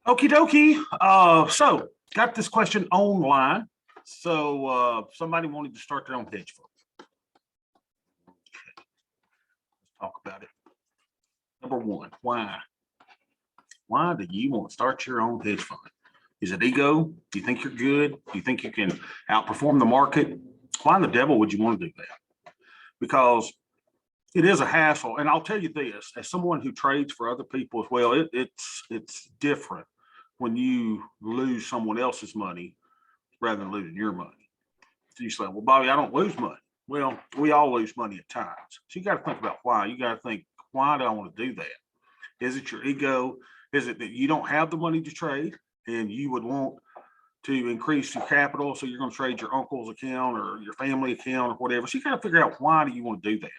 Okie dokie. So got this question online. So somebody wanted to start their own hedge fund. Okay. Let's talk about it. Number one, why? Why do you want to start your own hedge fund? Is it ego? Do you think you're good? Do you think you can outperform the market? Why in the devil would you want to do that? Because it is a hassle. And I'll tell you this, as someone who trades for other people as well, it's different when you lose someone else's money rather than losing your money. So you say, well, Bobby, I don't lose money. Well, we all lose money at times. So you got to think about why. You got to think, why do I want to do that? Is it your ego? Is it that you don't have the money to trade and you would want to increase your capital? So you're going to trade your uncle's account or your family account or whatever. So you got to figure out, why do you want to do that?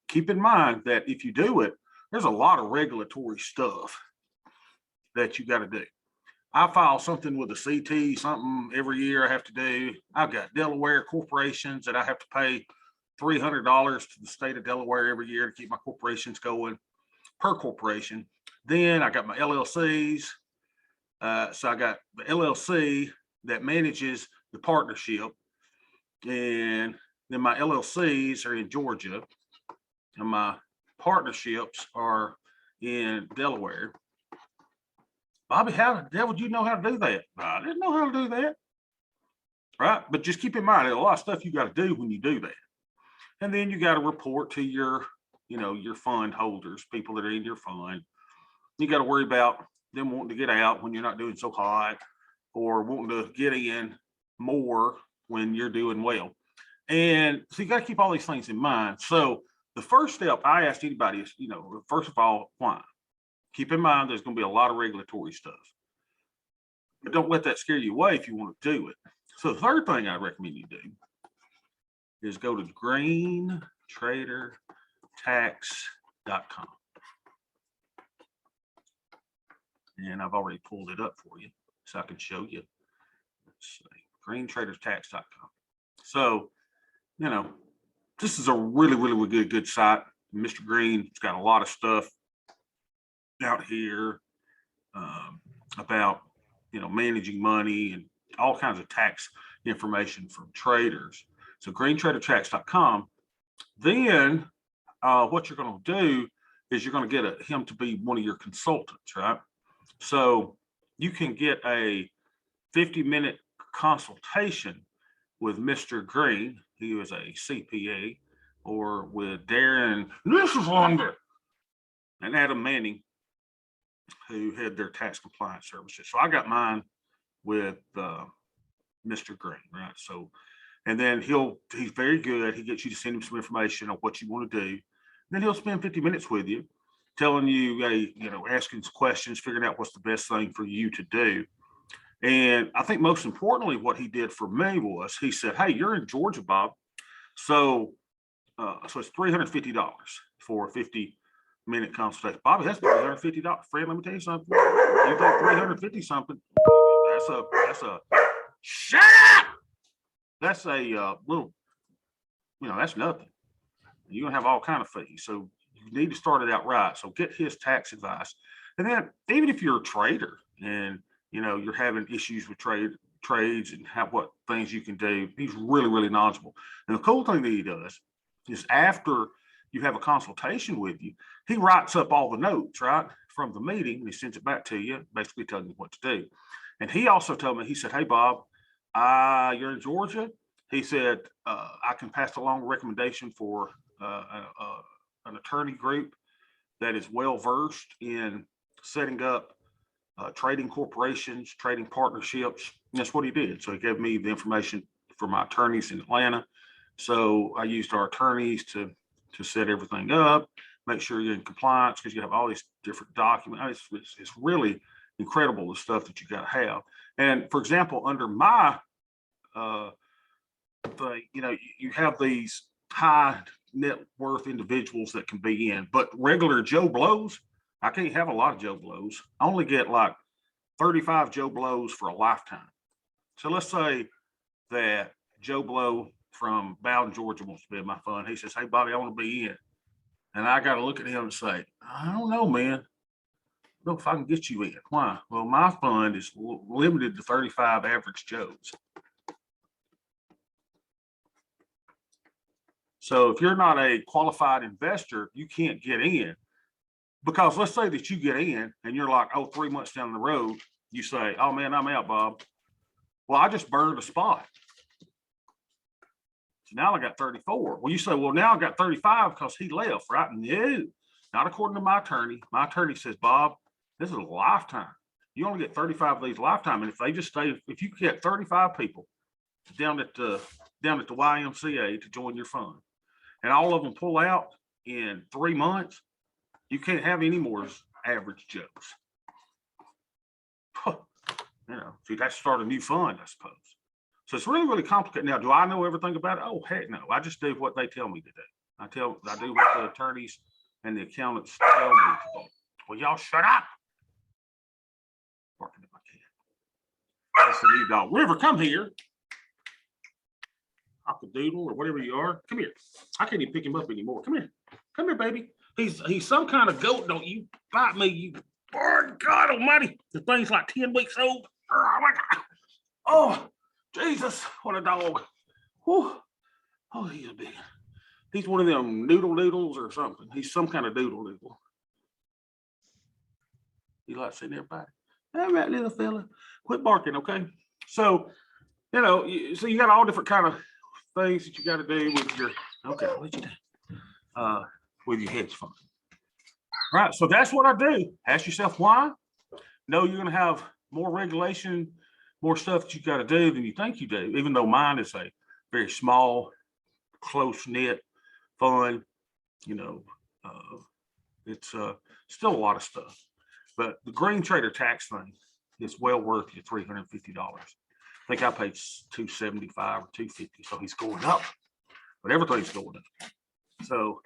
Keep in mind that if you do it, there's a lot of regulatory stuff that you got to do. I file something with a CT, something every year I have to do. I've got Delaware corporations that I have to pay $300 to the state of Delaware every year to keep my corporations going per corporation. Then I got my LLCs. So I got the LLC that manages the partnership. And then my LLCs are in Georgia. And my partnerships are in Delaware. Bobby, how the devil do you know how to do that? I didn't know how to do that. Right? But just keep in mind, there's a lot of stuff you got to do when you do that. And then you got to report to your fund holders, people that are in your fund. You got to worry about them wanting to get out when you're not doing so hot, or wanting to get in more when you're doing well. And so you got to keep all these things in mind. So the first step I asked anybody is, first of all, why? Keep in mind, there's going to be a lot of regulatory stuff, but don't let that scare you away if you want to do it. So the third thing I recommend you do is go to greentradertax.com. And I've already pulled it up for you so I can show you. Let's see, greentradertax.com. So, this is a really good site. Mr. Green's got a lot of stuff out here about managing money and all kinds of tax information from traders. So greentradertax.com. Then what you're going to do is you're going to get him to be one of your consultants, right? So you can get a 50-minute consultation with Mr. Green, who is a CPA, or with Darren Nissenlander and Adam Manning, who had their tax compliance services. So I got mine with Mr. Green, right? So, and then he's very good. He gets you to send him some information on what you want to do. And then he'll spend 50 minutes with you, telling you, asking some questions, figuring out what's the best thing for you to do. And I think most importantly, what he did for me was he said, hey, you're in Georgia, Bob. So it's $350 for a 50-minute consultation. Bobby, that's $350. Fred, let me tell you something. You think 350 something? That's a shut up. That's a little, that's nothing. You're gonna have all kind of fees. So you need to start it out right. So get his tax advice. And then even if you're a trader and you're having issues with trades and what things you can do, he's really knowledgeable. And the cool thing that he does is after you have a consultation with you, he writes up all the notes, right, from the meeting, and he sends it back to you, basically telling you what to do. And he also told me, he said, hey, Bob, you're in Georgia. He said, I can pass along a recommendation for an attorney group that is well-versed in setting up trading corporations, trading partnerships. And that's what he did. So he gave me the information for my attorneys in Atlanta. So I used our attorneys to set everything up, make sure you're in compliance, because you have all these different documents. It's really incredible, the stuff that you got to have. And for example, under my thing, you have these high net worth individuals that can be in, but regular Joe Blows, I can't have a lot of Joe Blows. I only get like 35 Joe Blows for a lifetime. So let's say that Joe Blow from Bowden, Georgia wants to be in my fund. He says, hey, Bobby, I want to be in. And I got to look at him and say, I don't know, man. Look, if I can get you in. Why? Well, my fund is limited to 35 average Joes. So if you're not a qualified investor, you can't get in. Because let's say that you get in and you're like, oh, 3 months down the road, you say, oh man, I'm out, Bob. Well, I just burned a spot. So now I got 34. Well, you say, well, now I got 35 because he left, right? No, not according to my attorney. My attorney says, Bob, this is a lifetime. You only get 35 of these lifetime. And if they just stay, if you get 35 people down at the YMCA to join your fund, and all of them pull out in 3 months, you can't have any more average Joes. You know, so you got to start a new fund, I suppose. So it's really, really complicated. Now, do I know everything about it? Oh, heck no. I just do what they tell me to do. I do what the attorneys and the accountants tell me to do. Well, y'all shut up. Barking at my cat. That's the new dog. River, come here. Cock-a-doodle or whatever you are. Come here. I can't even pick him up anymore. Come here. Come here, baby. He's some kind of goat. Don't you bite me, you. Oh, God almighty. The thing's like 10 weeks old. Oh, my God. Oh, Jesus. What a dog. Whew. Oh, he's big. He's one of them noodles or something. He's some kind of doodle. He likes sitting there biting. All right, little fella. Quit barking, okay? So, you know, so you got all different kind of things that you got to do with your, okay, I'll let you down. With your hedge fund. Right, so that's what I do. Ask yourself why. No, you're going to have more regulation, more stuff that you got to do than you think you do, even though mine is a very small, close-knit fund. You know, it's still a lot of stuff. But the green trader tax thing is well worth your $350. I think I paid $275 or $250, so he's going up, but everything's going up. So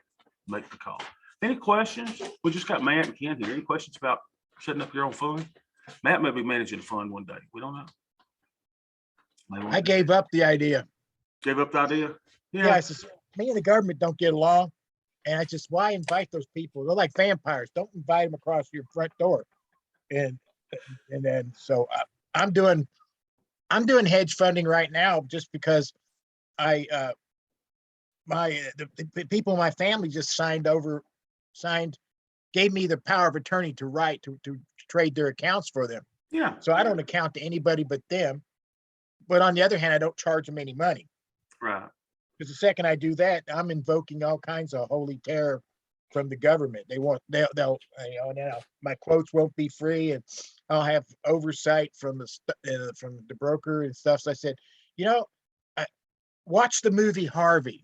make the call. Any questions? We just got Matt and Ken here. Any questions about setting up your own fund? Matt may be managing a fund one day. We don't know. I gave up the idea. Gave up the idea? Yeah, I said, me and the government don't get along. And I just, why invite those people? They're like vampires. Don't invite them across your front door. And then, so I'm doing hedge funding right now just because the people in my family just gave me the power of attorney to trade their accounts for them. Yeah. So I don't account to anybody but them. But on the other hand, I don't charge them any money. Right. Because the second I do that, I'm invoking all kinds of holy terror from the government. They'll now my quotes won't be free, and I'll have oversight from the broker and stuff. So I said, watch the movie Harvey.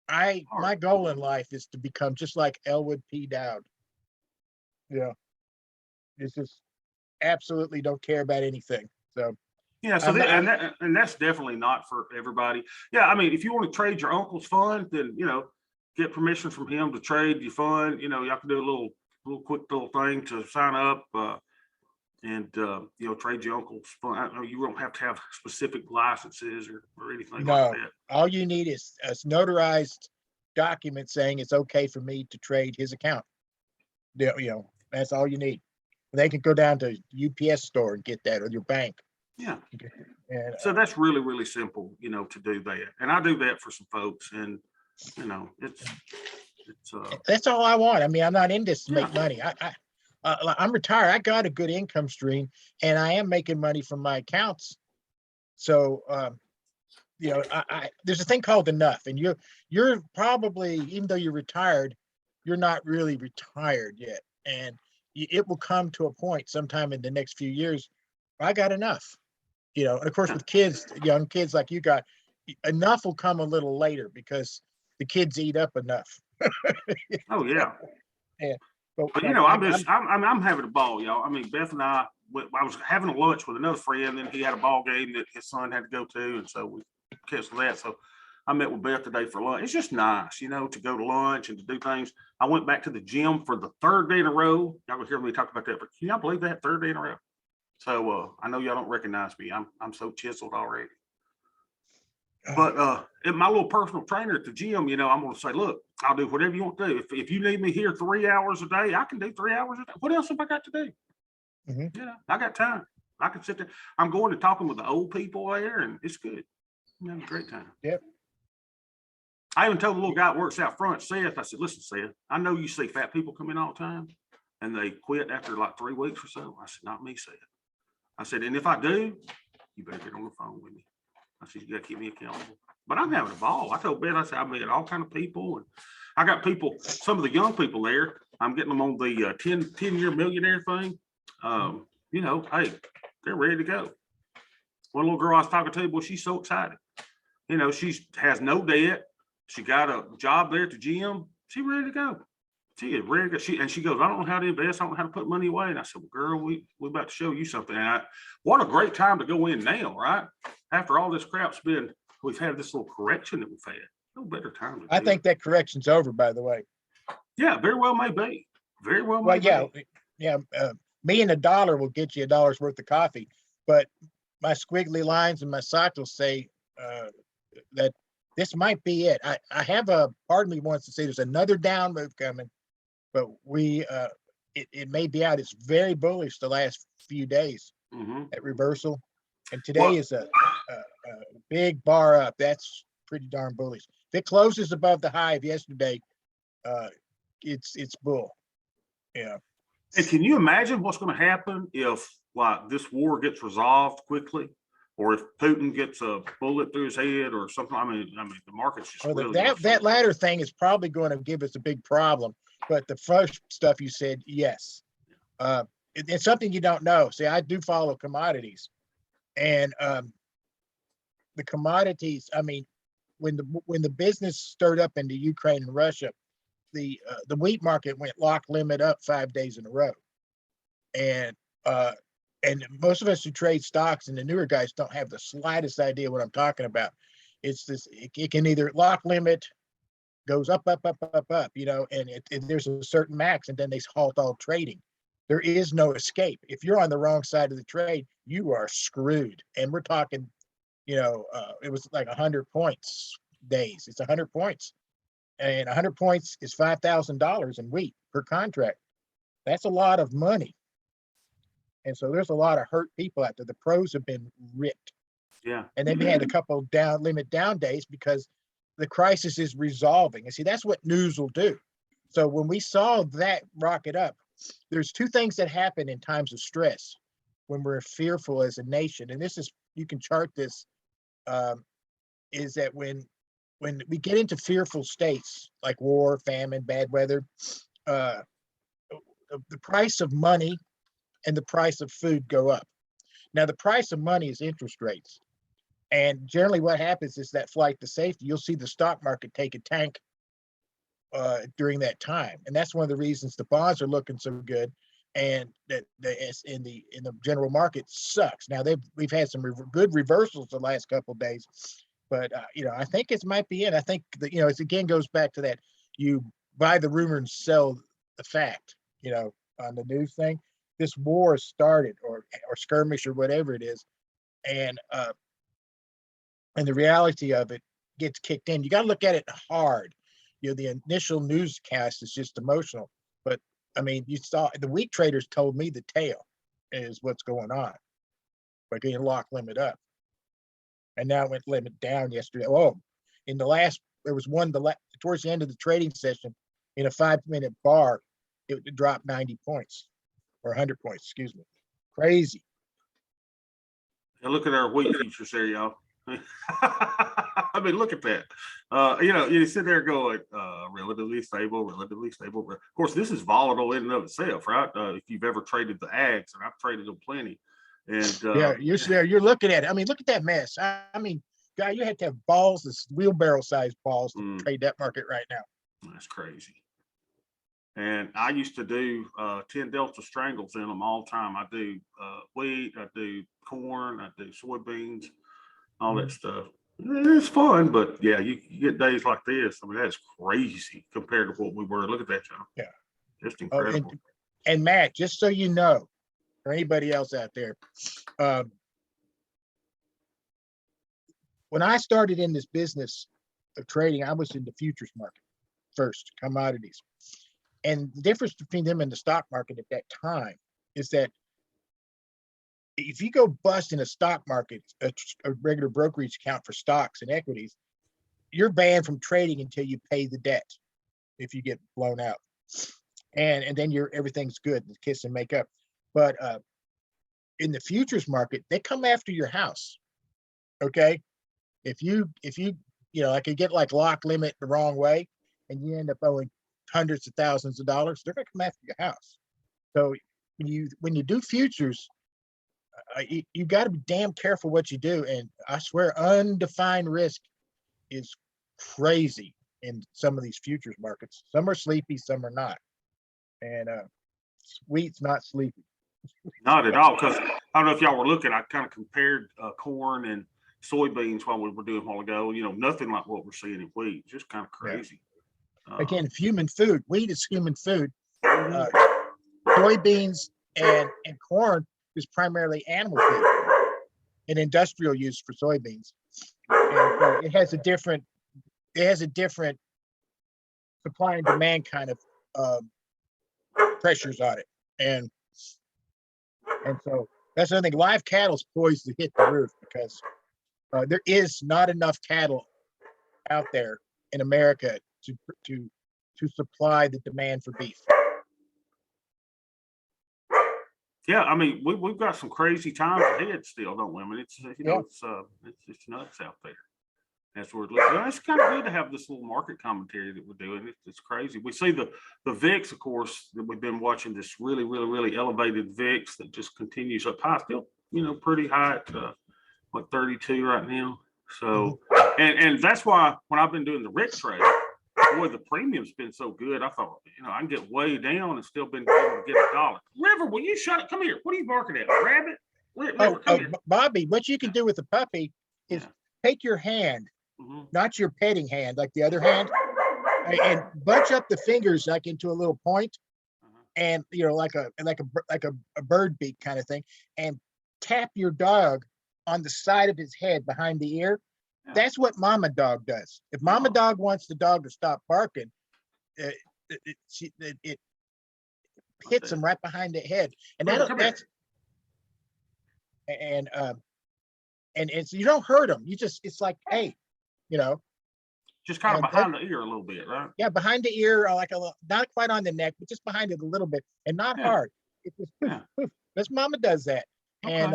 My goal in life is to become just like Elwood P. Dowd. It's just absolutely don't care about anything. So yeah, so and that's definitely not for everybody. Yeah, I mean, if you want to trade your uncle's fund, then get permission from him to trade your fund. Y'all can do a little quick little thing to sign up and trade your uncle's fund. I know you don't have to have specific licenses or anything like that. All you need is a notarized document saying it's okay for me to trade his account. That's all you need. They can go down to UPS store and get that, or your bank. Yeah. And, so that's really, really simple, to do that. And I do that for some folks, and it's that's all I want. I mean, I'm not in this to make money. I'm retired. I got a good income stream, and I am making money from my accounts. So, there's a thing called enough, and you're probably, even though you're retired, you're not really retired yet, and it will come to a point sometime in the next few years. I got enough, and of course with kids, young kids like you got, enough will come a little later because the kids eat up enough. Oh yeah. Yeah. But I'm having a ball, y'all. I mean, Beth and I was having a lunch with another friend, and he had a ball game that his son had to go to, and so we canceled that. So I met with Beth today for lunch. It's just nice, to go to lunch and to do things. I went back to the gym for the third day in a row. Y'all will hear me talk about that, but can y'all believe that? Third day in a row. So I know y'all don't recognize me. I'm so chiseled already. But my little personal trainer at the gym, I'm going to say, look, I'll do whatever you want to do. If you need me here 3 hours a day, I can do 3 hours a day. What else have I got to do? I got time. I can sit there. I'm going to talking with the old people there, and it's good. I'm having a great time. Yep. I even told the little guy that works out front, Seth, I said, listen, Seth, I know you see fat people come in all the time and they quit after like 3 weeks or so. I said, not me, Seth. I said, and if I do, you better get on the phone with me. I said, you got to keep me accountable. But I'm having a ball. I told Ben, I said, I met all kind of people. And I got people, some of the young people there, I'm getting them on the 10-year millionaire thing. You know, hey, they're ready to go. One little girl I was talking to, boy, she's so excited. You know, she has no debt. She got a job there at the gym. She ready to go. She is ready to go. She goes, I don't know how to invest. I don't know how to put money away. And I said, well, girl, we about to show you something. And what a great time to go in now, right? After all this crap's we've had this little correction that we've had. No better time to do I think that correction's over, by the way. Yeah, very well may be. Very well may Well, be. yeah. Me and $1 will get you $1 worth of coffee, but my squiggly lines and my socks will say that this might be it. I have a part of me wants to say there's another down move coming, but it may be out. It's very bullish the last few days at reversal, and today is a big bar up. That's pretty darn bullish. If it closes above the high of yesterday, it's bull. Yeah. And can you imagine what's going to happen if like this war gets resolved quickly, or if Putin gets a bullet through his head or something? I mean, the market's just really that latter thing is probably going to give us a big problem. But the first stuff you said, yes, it's something you don't know. See, I do follow commodities, and the commodities. I mean, when the business stirred up into Ukraine and Russia, the wheat market went lock limit up 5 days in a row, and most of us who trade stocks and the newer guys don't have the slightest idea what I'm talking about. It's this, it can either lock limit, goes up, you know, and there's a certain max, and then they halt all trading. There is no escape. If you're on the wrong side of the trade, you are screwed. And we're talking, you know, it was like 100 points days. It's 100 points. And 100 points is $5,000 in wheat per contract. That's a lot of money. And so there's a lot of hurt people out there. The pros have been ripped. Yeah. And then we had a couple limit down days because the crisis is resolving. And see, that's what news will do. So when we saw that rocket up, there's two things that happen in times of stress when we're fearful as a nation. And this is, you can chart this, is that when we get into fearful states like war, famine, bad weather, the price of money and the price of food go up. Now, the price of money is interest rates. And generally what happens is that flight to safety, you'll see the stock market take a tank during that time. And that's one of the reasons the bonds are looking so good, and that in the general market sucks. Now we've had some good reversals the last couple of days, but you know, I think it might be it. I think that, you know, it again goes back to that, you buy the rumor and sell the fact, you know, on the news thing. This war has started, or skirmish, or whatever it is, and the reality of it gets kicked in. You got to look at it hard. You know, the initial newscast is just emotional, but I mean, you saw the weak traders told me the tail is what's going on by getting lock limit up, and now it went limit down yesterday. Oh, in the last, there was one towards the end of the trading session in a 5-minute bar, it dropped 90 points or 100 points, excuse me. Crazy. And look at our wheat futures there, y'all. I mean, look at that. You know, you sit there going, relatively stable, relatively stable. Of course, this is volatile in and of itself, right? If you've ever traded the ags, and I've traded them plenty. And yeah, you're there, you're looking at it. I mean, look at that mess. I mean, guy, you had to have balls, this wheelbarrow sized balls to trade that market right now. That's crazy. And I used to do 10 Delta strangles in them all the time. I do wheat, I do corn, I do soybeans, all that stuff. It's fun, but yeah, you get days like this. I mean, that's crazy compared to what we were. Look at that, John. Yeah. Just incredible. And Matt, just so you know, or anybody else out there, when I started in this business of trading, I was in the futures market. first, commodities. And the difference between them and the stock market at that time is that if you go bust in a stock market, a regular brokerage account for stocks and equities, you're banned from trading until you pay the debt if you get blown out. And then everything's good, kiss and make up. But in the futures market, they come after your house. Okay. If you like you get like lock limit the wrong way and you end up owing hundreds of thousands of dollars, they're gonna come after your house. So when you do futures, you got to be damn careful what you do. And I swear, undefined risk is crazy in some of these futures markets. Some are sleepy, some are not. And wheat's not sleepy. Not at all, because I don't know if y'all were looking. I kind of compared corn and soybeans while we were doing a while ago. Nothing like what we're seeing in wheat. Just kind of crazy. Again, human food. Wheat is human food. Mhm. Soybeans and corn is primarily animal feed and industrial use for soybeans. And so it has a different supply and demand kind of pressures on it. And so that's another thing. Live cattle's poised to hit the roof because there is not enough cattle out there in America to supply the demand for beef. Yeah, I mean, we've got some crazy times ahead still, don't we? I mean, it's it's nuts out there. That's where it looks. It's kind of good to have this little market commentary that we're doing. It's crazy. We see the VIX, of course, that we've been watching, this really, really, really elevated VIX that just continues up high, still, pretty high at 32 right now. So, and that's why when I've been doing the RIC trade, boy, the premium's been so good. I thought, I can get way down and still been able to get $1. River, will you shut up? Come here. What are you barking at? Rabbit? River, come here. Bobby, what you can do with the puppy is take your hand, not your petting hand, like the other hand, and bunch up the fingers like into a little point, and like a bird beak kind of thing, and tap your dog on the side of his head behind the ear. Yeah. That's what mama dog does. If mama dog wants the dog to stop barking, it hits him right behind the head, and and it's, you don't hurt them. It's like, hey, just kind of behind the ear a little bit, right? Yeah, behind the ear, not quite on the neck, but just behind it a little bit, and not hard. It's just poof, poof. This mama does that, and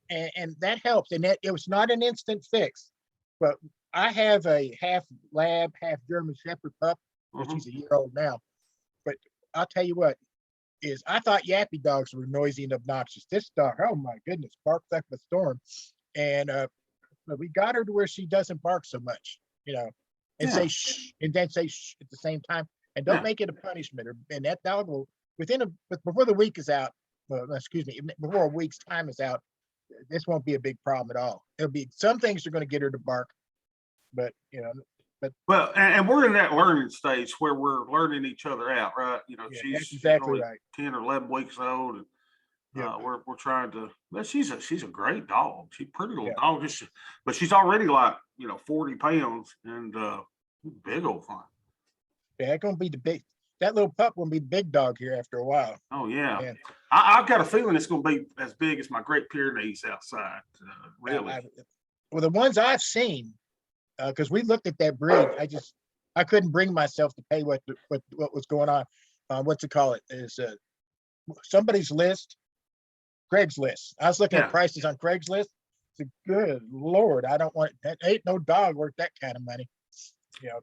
that helps. And it was not an instant fix, but I have a half lab, half German Shepherd pup, which he's a year old now. But I'll tell you what, I thought yappy dogs were noisy and obnoxious. This dog, oh my goodness, barks like a storm. And but we got her to where she doesn't bark so much, and say shh, and then say shh at the same time, and don't make it a punishment. And that dog will, before the week is out, before a week's time is out, this won't be a big problem at all. It'll be some things are going to get her to bark, but well, and we're in that learning stage where we're learning each other out, right? She's exactly right. 10 or 11 weeks old, and we're trying to. But she's a great dog. She's a pretty little dog, but she's already like 40 pounds and big old fun. Yeah, it's gonna be that little pup will be the big dog here after a while. Oh yeah. I've got a feeling it's gonna be as big as my Great Pyrenees outside. Really. Well, the ones I've seen, because we looked at that breed, I couldn't bring myself to pay what was going on. What's it call it? Is somebody's list, Craigslist. I was looking at prices on Craigslist. Good Lord, I don't want that. Ain't no dog worth that kind of money.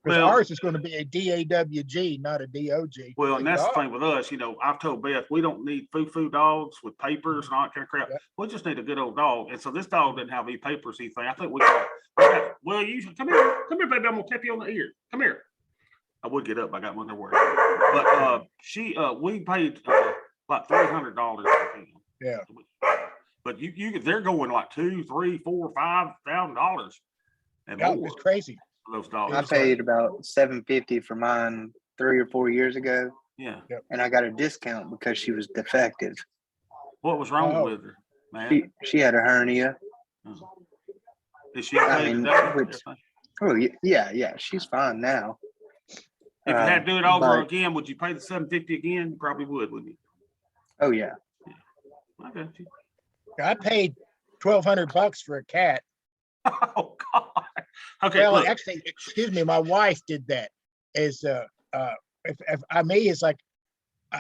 Because ours is going to be a DAWG, not a DOG. Well, and that's the thing with us. I've told Beth we don't need foo-foo dogs with papers and all that kind of crap. We just need a good old dog. And so this dog didn't have any papers, anything. I think we got. Well, you come here, baby. I'm gonna tap you on the ear. Come here. I would get up. I got one to work. But we paid like $300 for him. Yeah. But they're going like $2,000, $3,000, $4,000, $5,000 and more. It's crazy. Those dogs. I paid about $750 for mine 3 or 4 years ago. Yeah. And I got a discount because she was defective. What was wrong with her, man? She had a hernia. Is she yeah, she's fine now. If you had to do it over but- again, would you pay the 750 again? You probably would, wouldn't you? Oh yeah. I got you. I paid $1,200 for a cat. Oh God. Okay, Well, look. actually, excuse me, my wife did that. Is if I may, it's like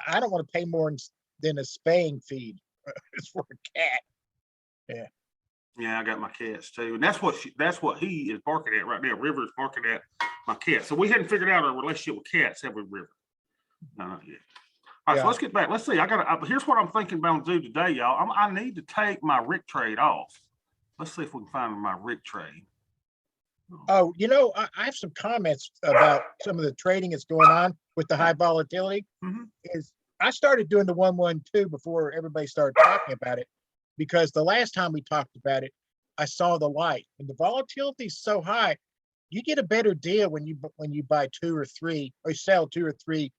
I don't want to pay more than a spaying feed for a cat. Yeah, I got my cats too, and that's what he is barking at right now. River is barking at my cat. So we hadn't figured out our relationship with cats, have we, River? No, not yet. All right, so Yeah. let's get back. Let's see. Here's what I'm thinking about to do today, y'all. I need to take my Rick trade off. Let's see if we can find my Rick trade. Oh, I have some comments about some of the trading that's going on with the high volatility. Mhm. Is I started doing the 112 before everybody started talking about it, because the last time we talked about it, I saw the light. And the volatility is so high, you get a better deal when you buy 2 or 3 or sell 2 or 3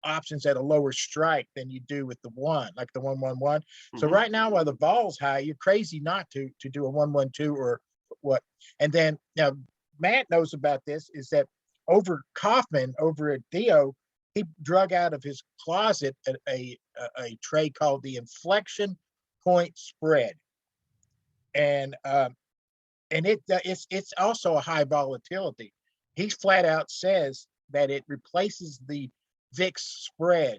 options at a lower strike than you do with the one, like the 111. So Mhm. right now, while the vol's high, you're crazy not to do a 112 or what. And then now Matt knows about this, is that over at Theo, he drug out of his closet a trade called the inflection point spread. And it's also a high volatility. He flat out says that it replaces the VIX spread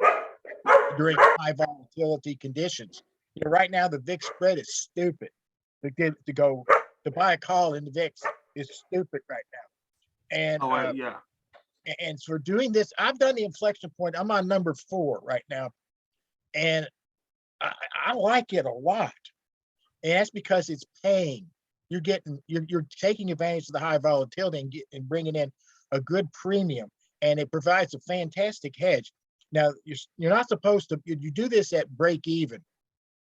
during high volatility conditions. Right now the VIX spread is stupid. To buy a call in the VIX is stupid right now. And Yeah. and for doing this, I've done the inflection point. I'm on number 4 right now, and I like it a lot. And that's because it's paying. You're taking advantage of the high volatility and bringing in a good premium, and it provides a fantastic hedge. Now you're not supposed to. You do this at break even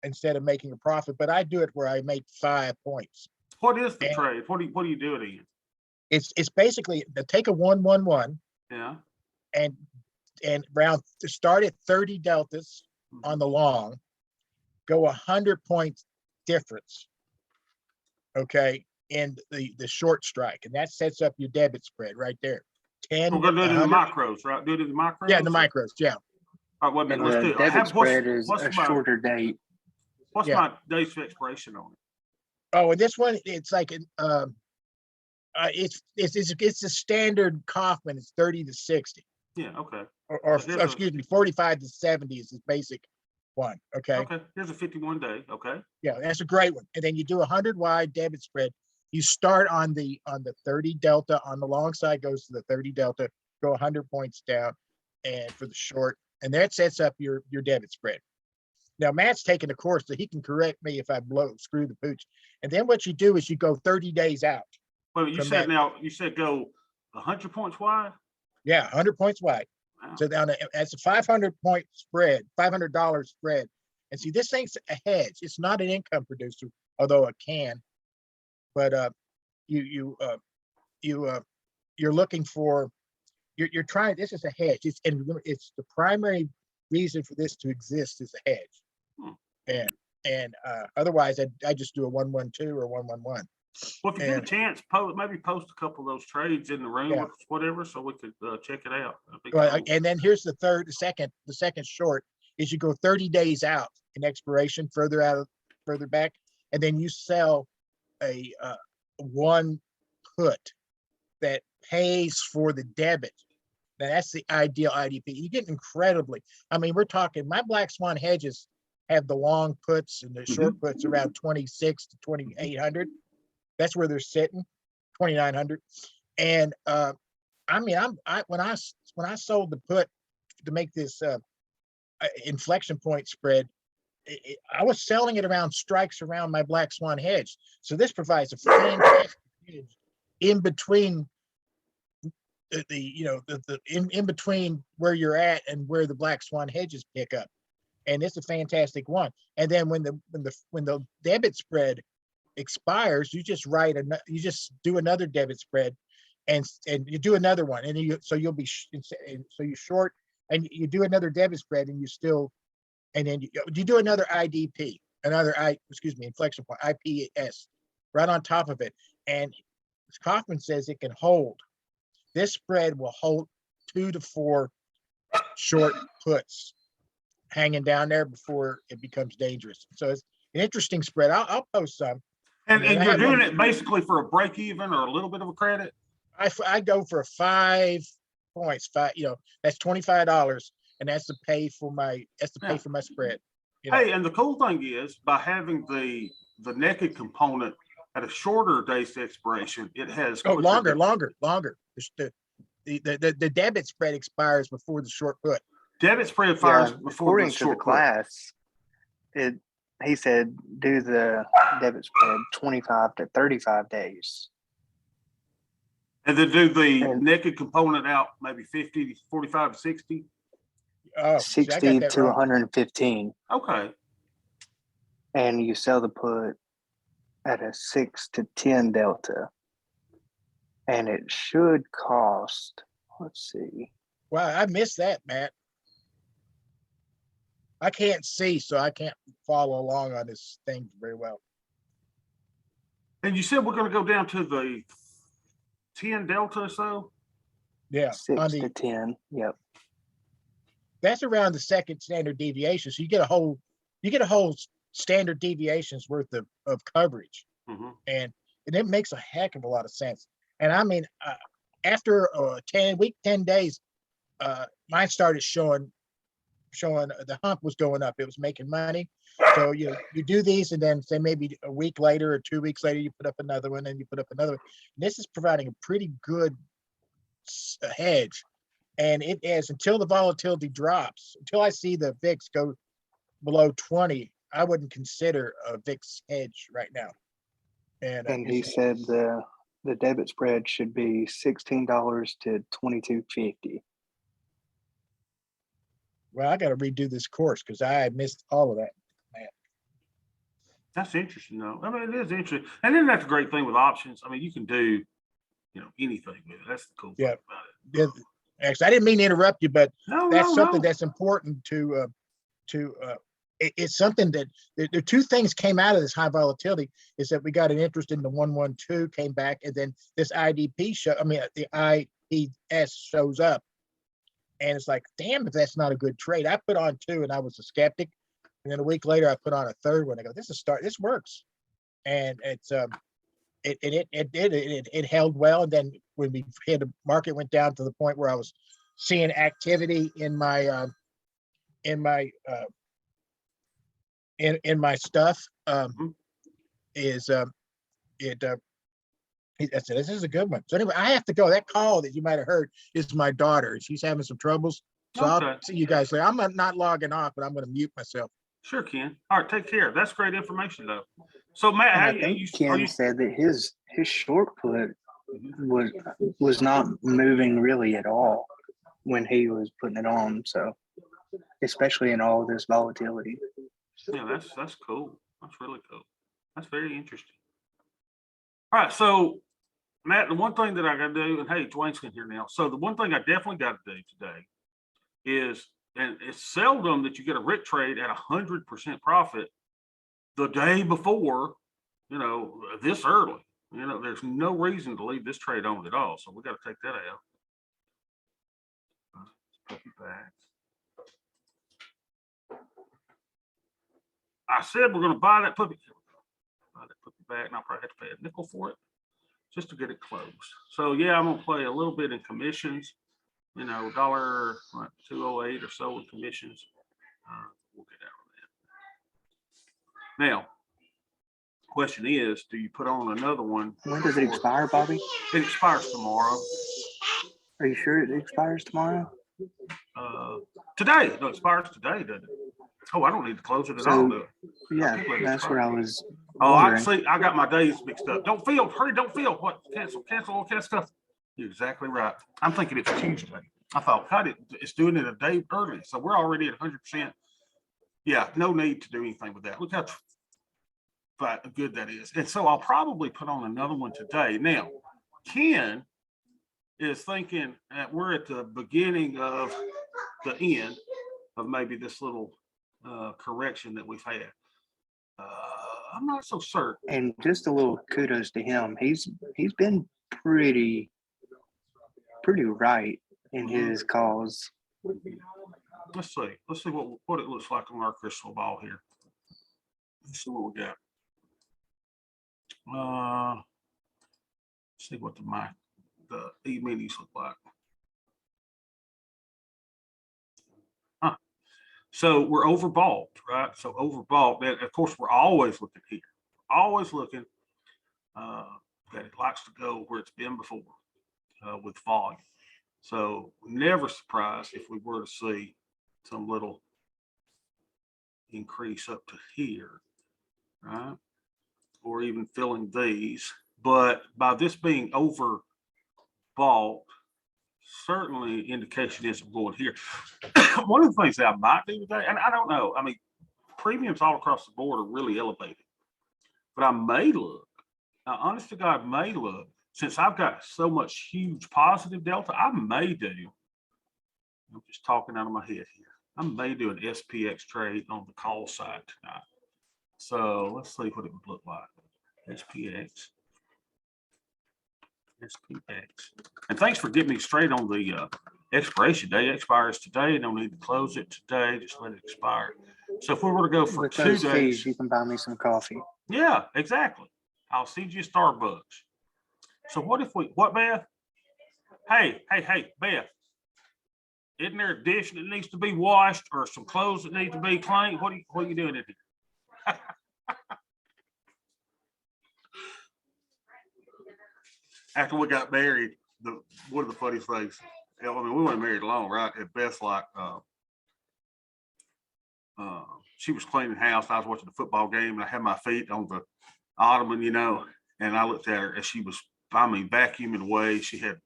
instead of making a profit, but I do it where I make 5 points. What is the trade? What do you do it in? It's basically to take a 111 Yeah. and round to start at 30 deltas Mhm. on the long, go 100 points difference, okay, in the short strike, and that sets up your debit spread right there. 10, We're gonna do it in the 100. micros, right? Do it in the micros. Yeah, the micros, yeah. All right, wait a minute. And Let's the do it. debit spread is what's a my shorter date. what's Yeah. my days of expiration on it? Oh, and this one, it's like it's a standard Kaufman. It's 30 to 60, Yeah. Okay. or So here's a- excuse me, 45 to 70 is the basic one. Okay. Okay. Here's a 51 day. Okay. Yeah, that's a great one. And then you do 100 wide debit spread. You start on the 30 delta on the long side, goes to the 30 delta, go 100 points down, and for the short, and that sets up your debit spread. Now Matt's taking a course, so he can correct me if I screw the pooch. And then what you do is you go 30 days out. Well, you From said that- you said go 100 points wide. Yeah, 100 points wide. Wow. So that's a 500 point spread, $500 spread. And see, this thing's a hedge. It's not an income producer, although it can. But you're looking for, you're trying. This is a hedge. And remember, it's the primary reason for this to exist is a hedge. Hmm. And otherwise, I just do a 112 or 111. Well, if you get a And- chance, maybe post a couple of those trades in the room Yeah. or whatever, so we could check it out. That'd be Well, cool. and then here's the second short is you go 30 days out in expiration, further back, and then you sell a one put that pays for the debit. Now that's the ideal IDP. You get incredibly. I mean, we're talking. My Black Swan hedges have the long puts and the short puts around 26 to 2,800. That's where they're sitting, 2,900. And I mean, when I sold the put to make this inflection point spread, I was selling it around strikes around my Black Swan hedge. So this provides a fantastic hedge in between in between where you're at and where the Black Swan hedges pick up. And it's a fantastic one. And then when the debit spread expires, you just do another debit spread, and you do another one, and you'll be so you short, and you do another debit spread, and then you do another IDP, inflection point, IPS, right on top of it. And Kaufman says it can hold. This spread will hold 2 to 4 short puts hanging down there before it becomes dangerous. So it's an interesting spread. I'll post some. And I you're have doing one- it basically for a break even or a little bit of a credit? I go for 5 points, that's $25, and that's to pay for my spread. Hey, and the cool thing is by having the naked component at a shorter days to expiration, it has longer. The debit spread expires before the short put. Debit spread fires before the according to the short put. class, he said do the debit spread 25 to 35 days. And then do the And- naked component out maybe 50, 45, 60. Oh, see, I got 60 that to wrong. 115, Okay. and you sell the put at a 6 to 10 delta, and it should cost, let's see, Wow, I missed that, Matt. I can't see, so I can't follow along on this thing very well. And you said we're going to go down to the 10 delta or so? Yeah, 6 to 10. Yep. that's around the second standard deviation. So you get a whole standard deviations worth of coverage, Mhm. and it makes a heck of a lot of sense. And I mean, after 10 days, mine started showing the hump was going up. It was making money. So you do these, and then say maybe a week later or 2 weeks later, you put up another one, and you put up another one. And this is providing a pretty good hedge, and it is until the volatility drops. Until I see the VIX go below 20, I wouldn't consider a VIX hedge right now. And he said the debit spread should be $16 to $22.50. Well, I got to redo this course because I missed all of that. That's interesting, though. I mean, it is interesting. And then that's the great thing with options. I mean, you can do, anything with it. That's the cool thing Yeah. about it. Actually, I didn't mean to interrupt you, but that's something No. that's important it's something that the two things came out of this high volatility is that we got an interest in the 112 came back, and then this the IPS shows up, and it's like, damn, if that's not a good trade. I put on 2 and I was a skeptic, and then a week later I put on a third one. I go, this works, and it's it held well. And then when we hit the market went down to the point where I was seeing activity in my stuff, I said, this is a good one. So anyway, I have to go. That call that you might have heard is my daughter. She's having some troubles. So Okay. I'll see you guys later. I'm not logging off, but I'm going to mute myself. Sure, Ken. All right, take care. That's great information, though. So, Matt, And how I think you Ken said that his short put was not moving really at all when he was putting it on. So, especially in all this volatility. Yeah, that's cool. That's really cool. That's very interesting. All right, so Matt, the one thing that I got to do, and hey, Dwayne's in here now. So the one thing I definitely got to do today is, and it's seldom that you get a RIT trade at 100% profit the day before, this early. There's no reason to leave this trade on at all. So we got to take that out. Puppy back. I said we're going to buy that puppy. Buy that puppy back, and I'll probably have to pay a nickel for it just to get it closed. So yeah, I'm going to play a little bit in commissions. $208 or so in commissions. We'll get out of that. Now, question is, do you put on another one? When does it expire, Bobby? It expires tomorrow. Are you sure it expires tomorrow? Today. No, it expires today, doesn't it? Oh, I don't need to close it at So, all, do I? Yeah, that's what I was. Oh, I wondering. see. I got my days mixed up. Don't feel. Hurry, don't feel. What? Cancel all that stuff. You're exactly right. I'm thinking it's Tuesday. I thought, God, it's doing it a day early. So we're already at 100%. Yeah, no need to do anything with that. Look how good that is. And so I'll probably put on another one today. Now, Ken is thinking that we're at the beginning of the end of maybe this little correction that we've had. I'm not so certain. And just a little kudos to him. He's been pretty right in his cause. Let's see. Let's see what it looks like on our crystal ball here. Let's see what we got. See what the E-minis look like. Huh. So we're overbought, right? So overbought. And of course, we're always looking here. Always looking that it likes to go where it's been before with volume. So never surprised if we were to see some little increase up to here, right? Or even filling these. But by this being overbought, certainly indication is I'm going here. One of the things that I might do today, and I don't know, I mean, premiums all across the board are really elevated, but I may look, now honest to God, may look, since I've got so much huge positive delta, I may do, I'm just talking out of my head here, I may do an SPX trade on the call side tonight. So let's see what it would look like. SPX. And thanks for getting me straight on the expiration day. Expires today. No need to close it today. Just let it expire. So if we were to go for With 2 those days, fees, you can buy me some coffee. yeah, exactly. I'll send you Starbucks. So what if what, Beth? Hey, Beth. Isn't there a dish that needs to be washed or some clothes that need to be cleaned? What are you doing in here? After we got married, one of the funniest things, I mean, we weren't married long, right? At best, like she was cleaning the house. I was watching the football game, and I had my feet on the ottoman, and I looked at her as she was, vacuuming away. She had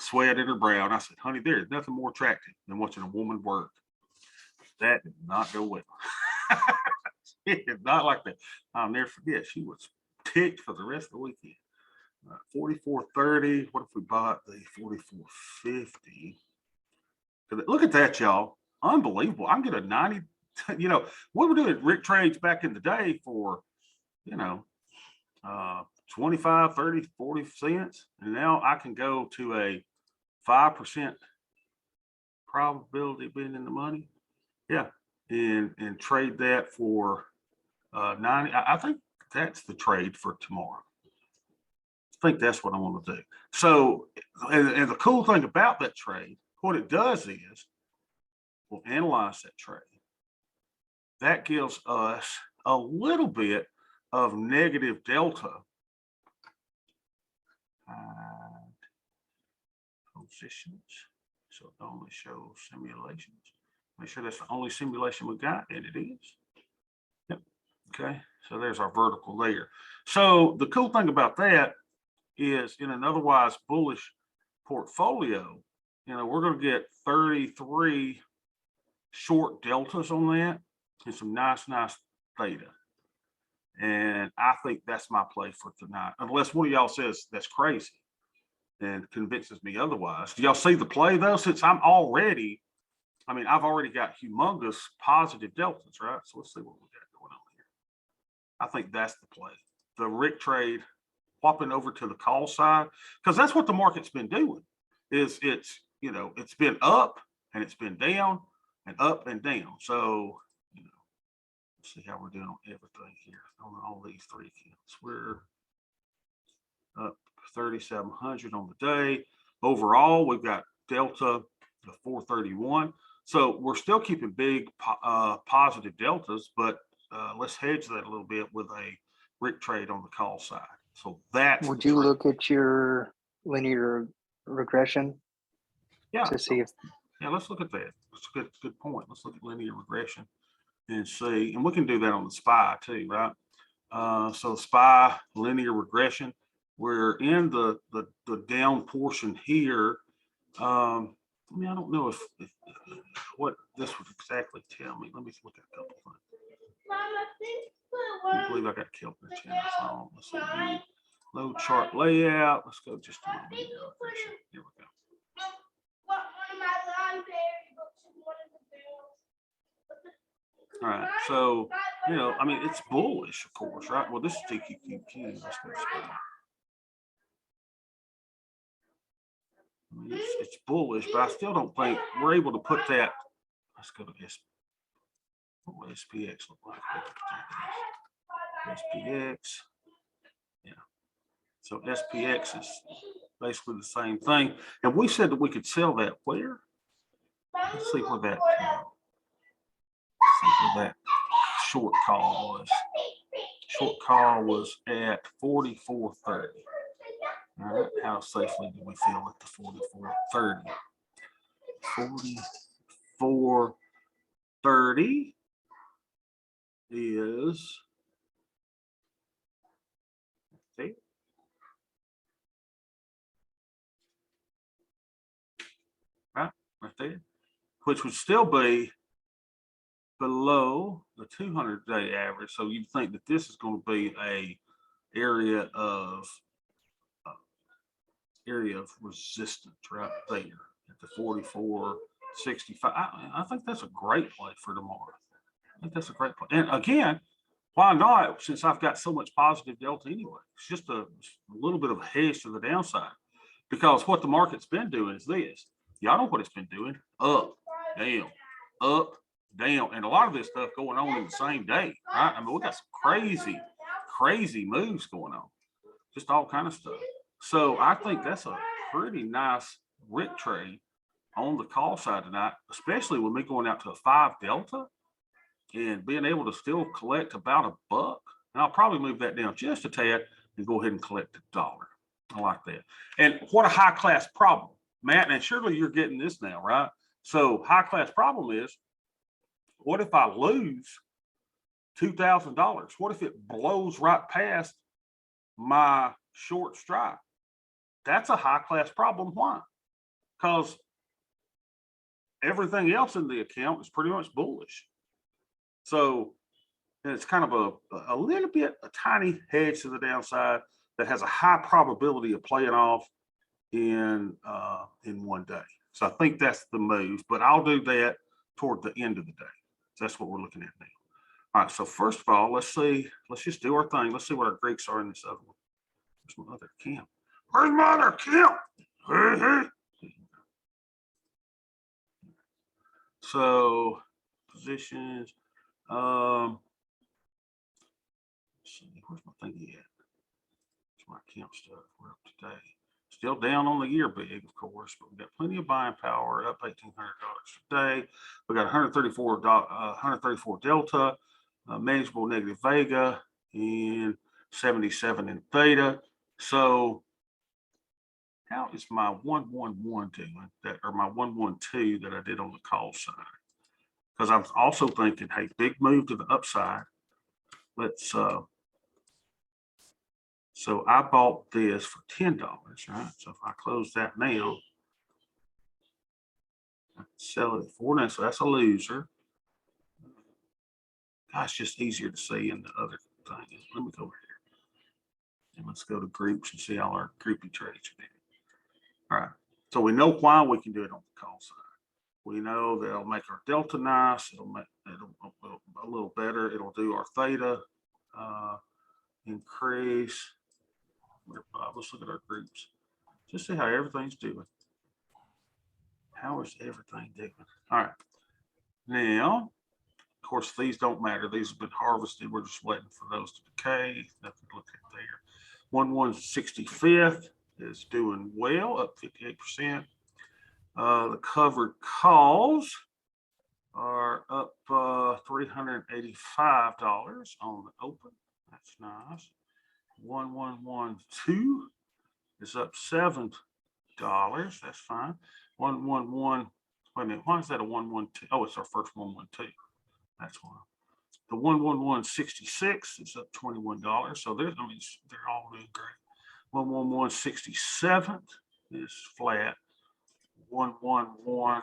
sweat in her brow, and I said, "Honey, there is nothing more attractive than watching a woman work." That did not go well. It did not like that. I'll never forget. She was ticked for the rest of the weekend. 44.30. What if we bought the 44.50? Look at that, y'all. Unbelievable. I can get a 90. We were doing Rick trades back in the day for, 25, 30, 40 cents. And now I can go to a 5% probability of being in the money. Yeah. And trade that for 90. I think that's the trade for tomorrow. I think that's what I want to do. So, and the cool thing about that trade, what it does is we'll analyze that trade. That gives us a little bit of negative delta. Positions. So it only shows simulations. Make sure that's the only simulation we got, and it is. Yep. Okay. So there's our vertical there. So the cool thing about that is in an otherwise bullish portfolio, we're going to get 33 short deltas on that and some nice theta. And I think that's my play for tonight, unless one of y'all says that's crazy and convinces me otherwise. Do y'all see the play though? Since I've already got humongous positive deltas, right? So let's see what we got going on here. I think that's the play. The Rick trade whopping over to the call side, because that's what the market's been doing. It's been up and it's been down and up and down. So let's see how we're doing on everything here on all these three accounts. We're up 3,700 on the day. Overall, we've got delta of 431. So we're still keeping big positive deltas, but let's hedge that a little bit with a Rick trade on the call side. So that's. Would you look at your linear regression? Yeah. To see if. Yeah, let's look at that. That's a good point. Let's look at linear regression and see, and we can do that on the SPY too, right? So SPY linear regression, we're in the down portion here. I don't know if what this would exactly tell me. Let me look at a couple things. I believe I got killed in the channel. So let's see. Low chart layout. Let's go just a little bit. Here we go. All right. So, it's bullish, of course, right? Well, this is TQQQ. Let's go SPY. I mean, it's bullish, but I still don't think we're able to put that. Let's go to this. What will SPX look like? SPX. Yeah. So SPX is basically the same thing. And we said that we could sell that where? Let's see where that, short call was. Short call was at 44.30. All right, how safely do we feel at the 44.30? 44.30 is, see, right there, which would still be below the 200-day average. So you'd think that this is going to be a area of resistance right there at the 44.65. I think that's a great play for tomorrow. I think that's a great play. And again, why not? Since I've got so much positive delta anyway, it's just a little bit of a hedge to the downside. Because what the market's been doing is this. Y'all know what it's been doing: up, down, up, down, and a lot of this stuff going on in the same day, right? I mean, we got some crazy moves going on, just all kind of stuff. So I think that's a pretty nice Rick trade on the call side tonight, especially with me going out to a 5 delta and being able to still collect about $1. And I'll probably move that down just a tad and go ahead and collect $1. I like that. And what a high class problem, Matt, and surely you're getting this now, right? So high class problem is, what if I lose $2,000? What if it blows right past my short strike? That's a high class problem. Why? Because everything else in the account is pretty much bullish. So it's kind of a little bit, a tiny hedge to the downside that has a high probability of playing off in one day. So I think that's the move, but I'll do that toward the end of the day. So that's what we're looking at now. All right, so first of all, let's just do our thing. Let's see what our Greeks are in this other one. Where's my other account? Where's my other account? So positions. Let's see, where's my thingy at? It's my account stuff. We're up today. Still down on the year big, of course, but we've got plenty of buying power, up $1,800 today. We got 134 delta, manageable negative vega, and 77 in theta. So how is my 111 doing that, or my 112 that I did on the call side? Because I'm also thinking, hey, big move to the upside. Let's so I bought this for $10, right? So if I close that now, I can sell it for now. So that's a loser. Gosh, just easier to see in the other thing. Let me go over here and let's go to groups and see all our groupie trades are doing. All right. So we know why we can do it on the call side. We know that it'll make our delta nice. It'll make a little better. It'll do our theta increase. Let's look at our groups. Just see how everything's doing. How is everything doing? All right. Now, of course, these don't matter. These have been harvested. We're just waiting for those to decay. Nothing to look at there. 1/165th is doing well, up 58%. The covered calls are up $385 on the open. That's nice. 1112 is up $7. That's fine. 111. Wait a minute. Why is that a 112? Oh, it's our first 112. That's why. The 11166 is up $21. So they're all doing great. 11167 is flat. 112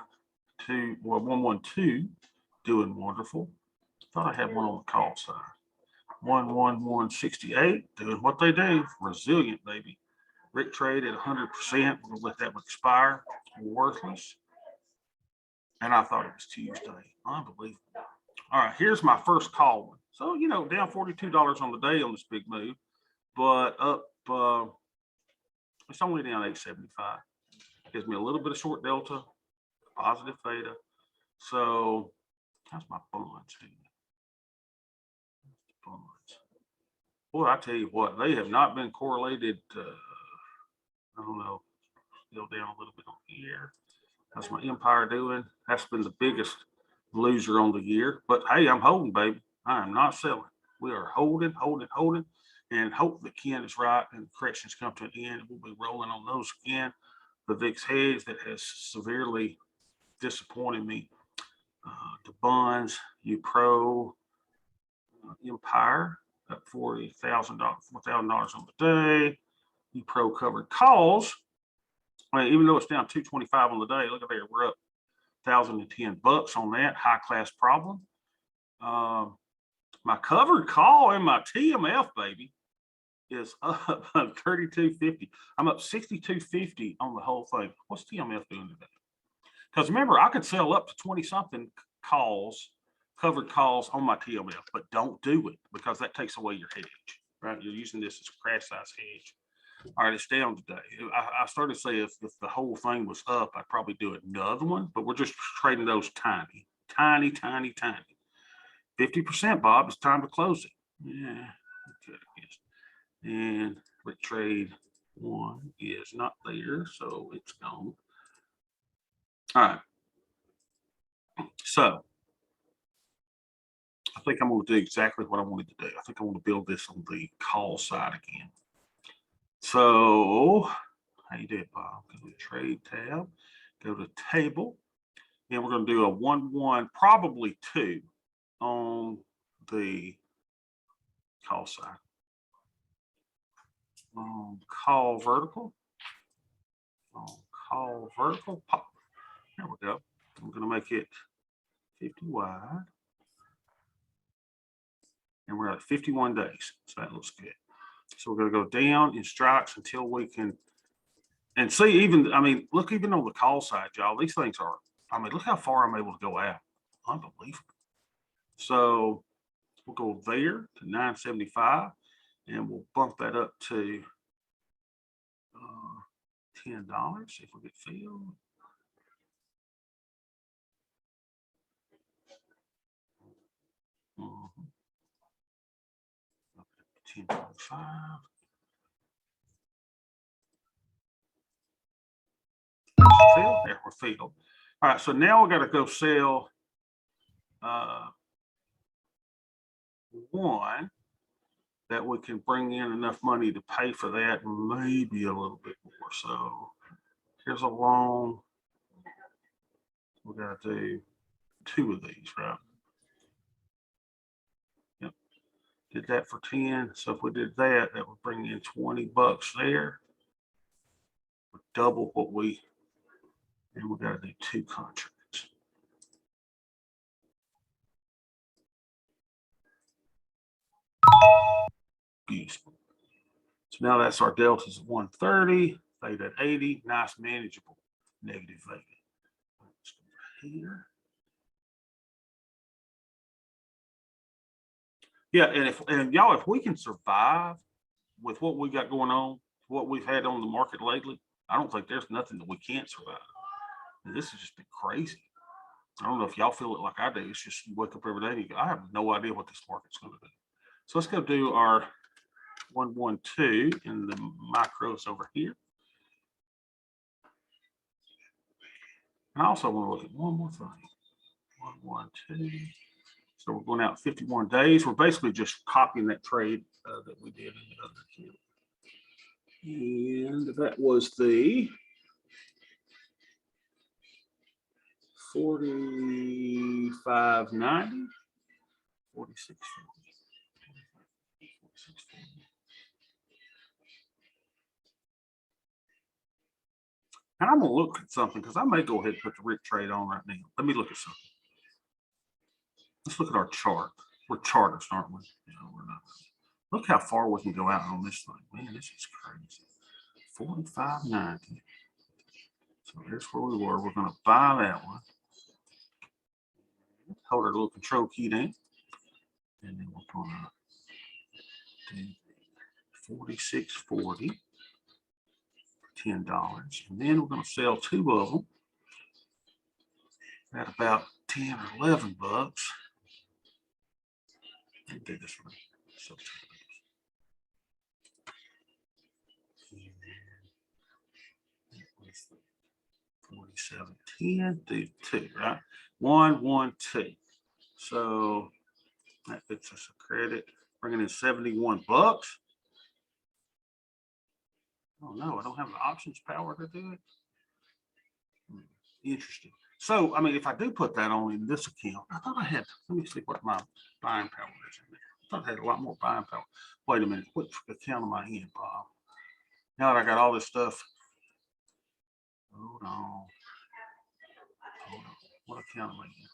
doing wonderful. Thought I had one on the call side. 11168 doing what they do. Resilient, baby. Rick trade at 100%. We'll let that one expire. Worthless. And I thought it was Tuesday. Unbelievable. All right, here's my first call one. So, down $42 on the day on this big move, but up, it's only down $8.75. Gives me a little bit of short delta, positive theta. So how's my bonds doing? Bonds. Boy, I tell you what, they have not been correlated. I don't know, still down a little bit on here. How's my Empire doing? That's been the biggest loser on the year. But hey, I'm holding, baby. I am not selling. We are holding, and hope that Ken is right and the corrections come to an end. We'll be rolling on those again. The VIX Hedge that has severely disappointed me. The bonds, UPRO, Empire up $40,000 on the day. UPRO covered calls. I mean, even though it's down 225 on the day, look at there, we're up $1,010 on that high class problem. My covered call and my TMF, baby, is up 32.50. I'm up 62.50 on the whole thing. What's TMF doing today? Because remember, I could sell up to 20 something calls, covered calls on my TMF, but don't do it because that takes away your hedge, right? You're using this as a crash size hedge. All right, it's down today. I started to say if the whole thing was up, I'd probably do another one, but we're just trading those tiny. 50%, Bob. It's time to close it. Yeah, okay, I guess. And trade one is not there, so it's gone. All right. So I think I'm going to do exactly what I wanted to do. I think I want to build this on the call side again. So how you did, Bob? Go to trade tab, go to table, and we're going to do a 1-1, probably 2 on the call side. Call vertical. Call vertical. Pop. There we go. I'm going to make it 50 wide. And we're at 51 days. So that looks good. So we're going to go down in strikes until we can, and see, even, I mean, look, even on the call side, y'all, these things are, I mean, look how far I'm able to go out. Unbelievable. So we'll go there to 975, and we'll bump that up to $10 if we get filled. Mm-hmm. 10.5. There, we're filled. All right, so now we got to go sell one that we can bring in enough money to pay for that, maybe a little bit more. So here's a long. We got to do 2 of these, right? Yep. Did that for 10. So if we did that, that would bring in $20 there. Double what we, and we got to do 2 contracts. Beautiful. So now that's our deltas at 130, theta at 80, nice manageable negative theta. Here. Yeah, and y'all, if we can survive with what we got going on, what we've had on the market lately, I don't think there's nothing that we can't survive. And this has just been crazy. I don't know if y'all feel it like I do. It's just you wake up every day and you go, I have no idea what this market's going to do. So let's go do our 112 in the micros over here. And I also want to look at one more thing. 112. So we're going out 51 days. We're basically just copying that trade that we did in the other account. And that was the 45.90, 46.40. And I'm going to look at something because I may go ahead and put the Rick trade on right now. Let me look at something. Let's look at our chart. We're chartists, aren't we? No, we're not. Look how far we can go out on this thing. Man, this is crazy. 45.90. So here's where we were. We're going to buy that one. Hold our little control key down. And then we're going to do 46.40. $10. And then we're going to sell 2 of them at about 10 or 11 bucks. Let me do this one. So 47.10, do 2, right? 1, 1, 2. So that gets us a credit, bringing in 71 bucks. Oh no, I don't have the options power to do it. Interesting. So, I mean, if I do put that on in this account, I thought I had, let me see what my buying power is in there. I thought I had a lot more buying power. Wait a minute, what account am I in, Bob? Now that I got all this stuff. Hold on. Hold on. What account am I in?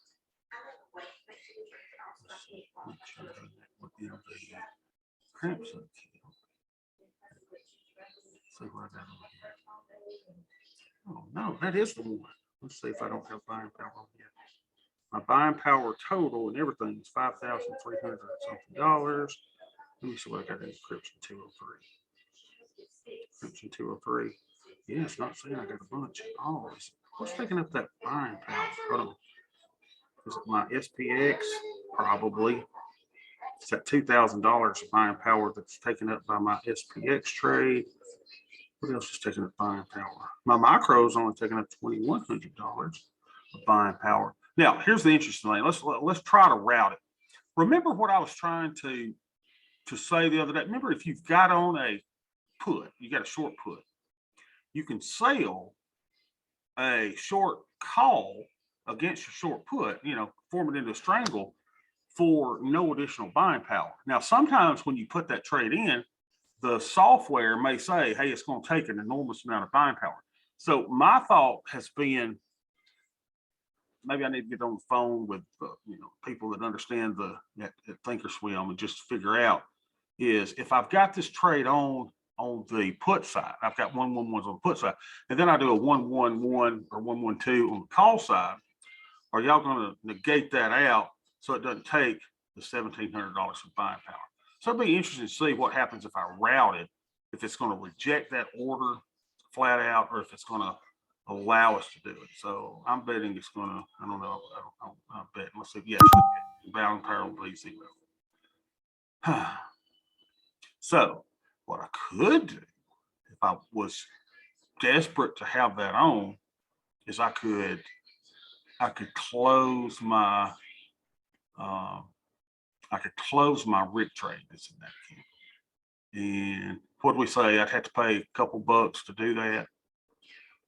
Let's see. Make sure that within the Crimson account. Let's see what I got over here. Oh no, that is the one. Let's see if I don't have buying power on here. My buying power total and everything is $5,300 something. Let me see what I got in Crimson 203. Crimson 203. Yeah, it's not saying I got a bunch. Oh, what's taking up that buying power? Hold on. Is it my SPX? Probably. It's that $2,000 of buying power that's taken up by my SPX trade. What else is taking up buying power? My micro is only taking up $2,100 of buying power. Now, here's the interesting thing. Let's try to route it. Remember what I was trying to say the other day? Remember, if you've got on a put, you got a short put, you can sell a short call against your short put, form it into a strangle for no additional buying power. Now, sometimes when you put that trade in, the software may say, hey, it's going to take an enormous amount of buying power. So my thought has been, maybe I need to get on the phone with people that understand that Thinkorswim and just figure out is if I've got this trade on the put side, I've got 111s on the put side, and then I do a 111 or 112 on the call side, are y'all going to negate that out so it doesn't take the $1,700 of buying power? So it'd be interesting to see what happens if I route it, if it's going to reject that order flat out, or if it's going to allow us to do it. So I'm betting it's going to, I don't know, I'm betting. Let's see. Yes, buying power will be 0. So what I could do if I was desperate to have that on is I could close my RIC trade that's in that account. And what do we say? I'd have to pay a couple bucks to do that.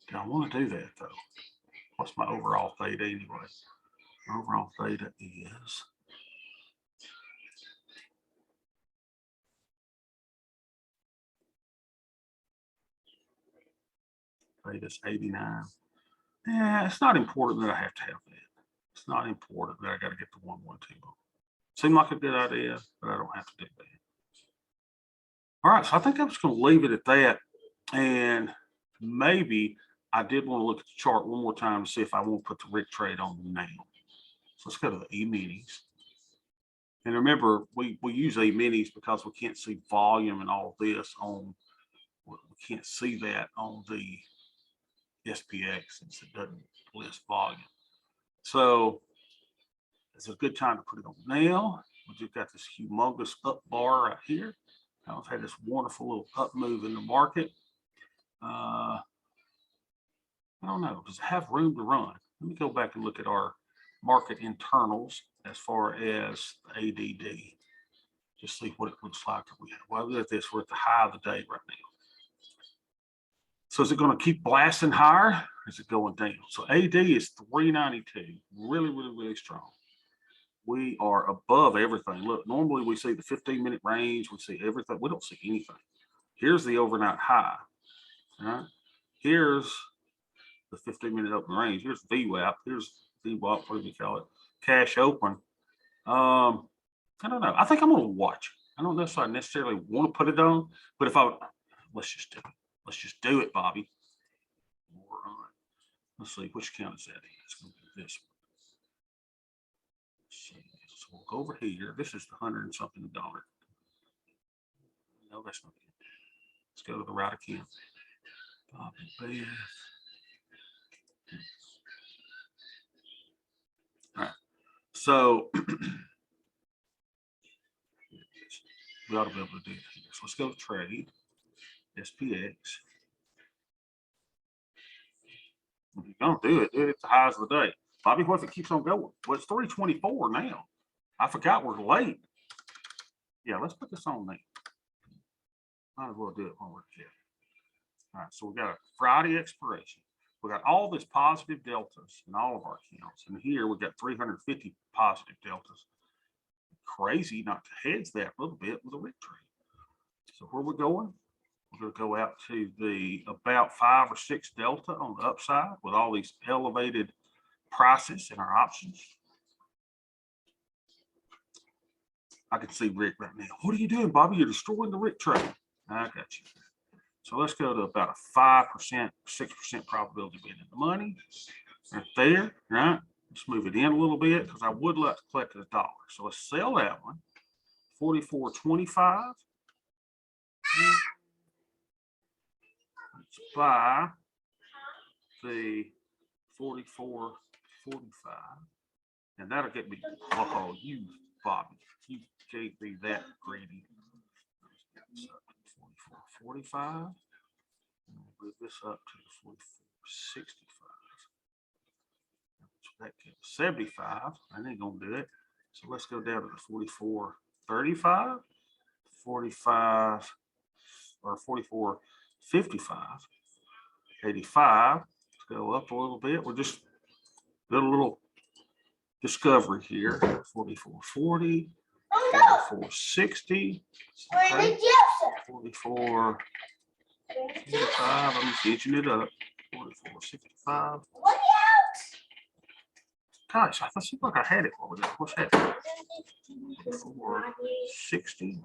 Do I want to do that though? What's my overall theta anyway? My overall theta is theta's 89. Yeah, it's not important that I have to have that. It's not important that I got to get the 112. Seemed like a good idea, but I don't have to do that. All right, so I think I'm just going to leave it at that. And maybe I did want to look at the chart one more time to see if I want to put the RIC trade on now. So let's go to the E-minis. And remember, we use E-minis because we can't see volume and all this on, we can't see that on the SPX since it doesn't list volume. So it's a good time to put it on now. We just got this humongous up bar right here. I've had this wonderful little up move in the market. I don't know. Does it have room to run? Let me go back and look at our market internals as far as ADD. Just see what it looks like. Well, look at this. We're at the high of the day right now. So is it going to keep blasting higher? Or is it going down? So AD is 392. Really, really, really strong. We are above everything. Look, normally we see the 15-minute range. We see everything. We don't see anything. Here's the overnight high. All right. Here's the 15-minute open range. Here's VWAP. Here's VWAP. What do we call it? Cash open. I don't know. I think I'm going to watch it. I don't necessarily want to put it on, but let's just do it. Let's just do it, Bobby. All right. Let's see which account is that in. It's going to be this one. So we'll go over here. This is the $100 and something dollar. No, that's not it. Let's go to the right account. Bobby Beth. All right. So we ought to be able to do it here. So let's go to trade. SPX. If you're gonna do it at the highs of the day. Bobby, what if it keeps on going? Well, it's 324 now. I forgot we're late. Yeah, let's put this on there. Might as well do it when we're here. All right, so we got a Friday expiration. We got all this positive deltas in all of our accounts. And here we got 350 positive deltas. Crazy not to hedge that a little bit with a wick trade. So where we're going? We're going to go out to the about 5 or 6 delta on the upside with all these elevated prices in our options. I can see Rick right now. What are you doing, Bobby? You're destroying the Rick trade. I got you. So let's go to about a 5%, 6% probability of being in the money. Right there, right? Let's move it in a little bit because I would like to collect a dollar. So let's sell that one. 44.25. Let's buy the 44.45. And that'll get me, oh, you, Bobby, you gave me that greedy. 44.45. Move this up to 44.65. So that gives 75. I ain't gonna do it. So let's go down to the 44.35, 45 or 44.55, 85. Let's go up a little bit. We're just did a little discovery here. 44.40, 44.60, 44. 45, I'm stitching it up. 44.65. Gosh, I seemed like I had it. What's that? 44.60,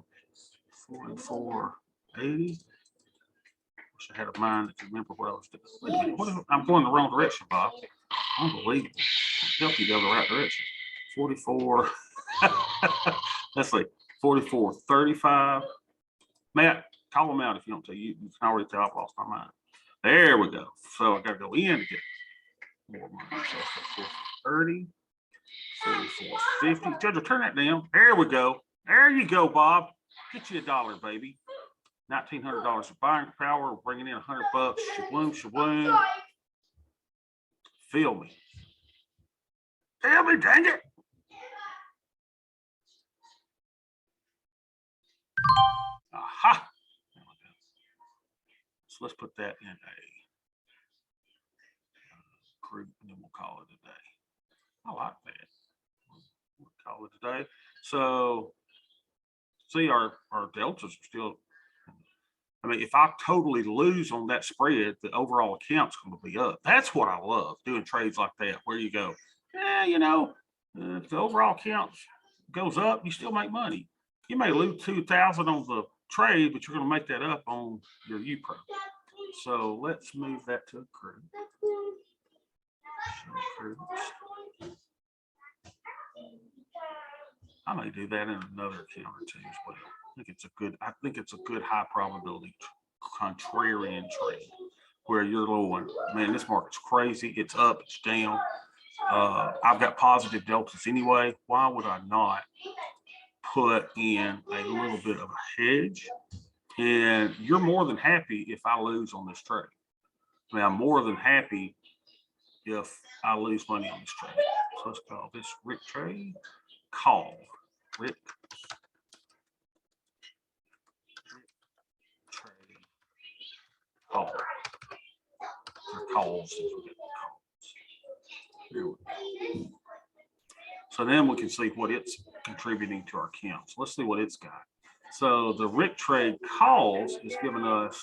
44.80. Wish I had a mind to remember what I was doing. Wait a minute, I'm going the wrong direction, Bob. Unbelievable. I'll help you go the right direction. 44. Let's see. 44.35. Matt, call them out if you don't tell you. You can already tell I've lost my mind. There we go. So I got to go in to get more money. So 30, 44.50. Judge, turn that down. There we go. There you go, Bob. Get you a dollar, baby. $1,900 of buying power. We're bringing in $100. Shabloom, shabloom. Feel me. Feel me, dang it. Aha. So let's put that in a group and then we'll call it a day. I like that. We'll call it a day. So see our deltas are still, I mean, if I totally lose on that spread, the overall account's going to be up. That's what I love, doing trades like that, where you go, yeah, you know, if the overall account goes up, you still make money. You may lose 2,000 on the trade, but you're going to make that up on your UPRO. So let's move that to a group. I may do that in another account or two as well. I think it's a good high probability contrarian trade where you're going, man, this market's crazy. It's up, it's down. I've got positive deltas anyway. Why would I not put in a little bit of a hedge? And you're more than happy if I lose on this trade. I mean, I'm more than happy if I lose money on this trade. So let's call this Rick trade. Call. Rick trade. Call. Calls. So then we can see what it's contributing to our account. So let's see what it's got. So the Rick trade calls is giving us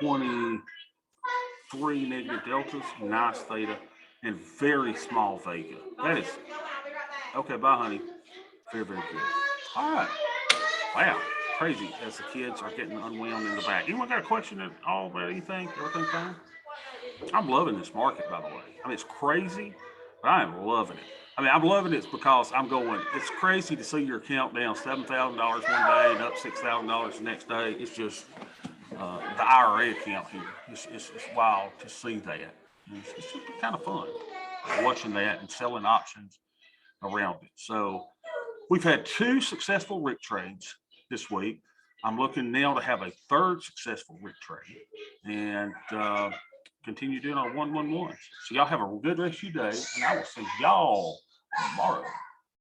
23 negative deltas, nice theta, and very small vega. That is okay. Bye, honey. Very, very good. All right. Wow. Crazy as the kids are getting unwound in the back. Anyone got a question at all about anything? Everything fine? I'm loving this market, by the way. I mean, it's crazy, but I am loving it. I mean, I'm loving it because I'm going, it's crazy to see your account down $7,000 one day and up $6,000 the next day. It's just, the IRA account here. It's wild to see that. It's just kind of fun watching that and selling options around it. So we've had 2 successful Rick trades this week. I'm looking now to have a 3rd successful Rick trade and continue doing our 1-1-1s. So y'all have a good rest of your day, and I will see y'all tomorrow.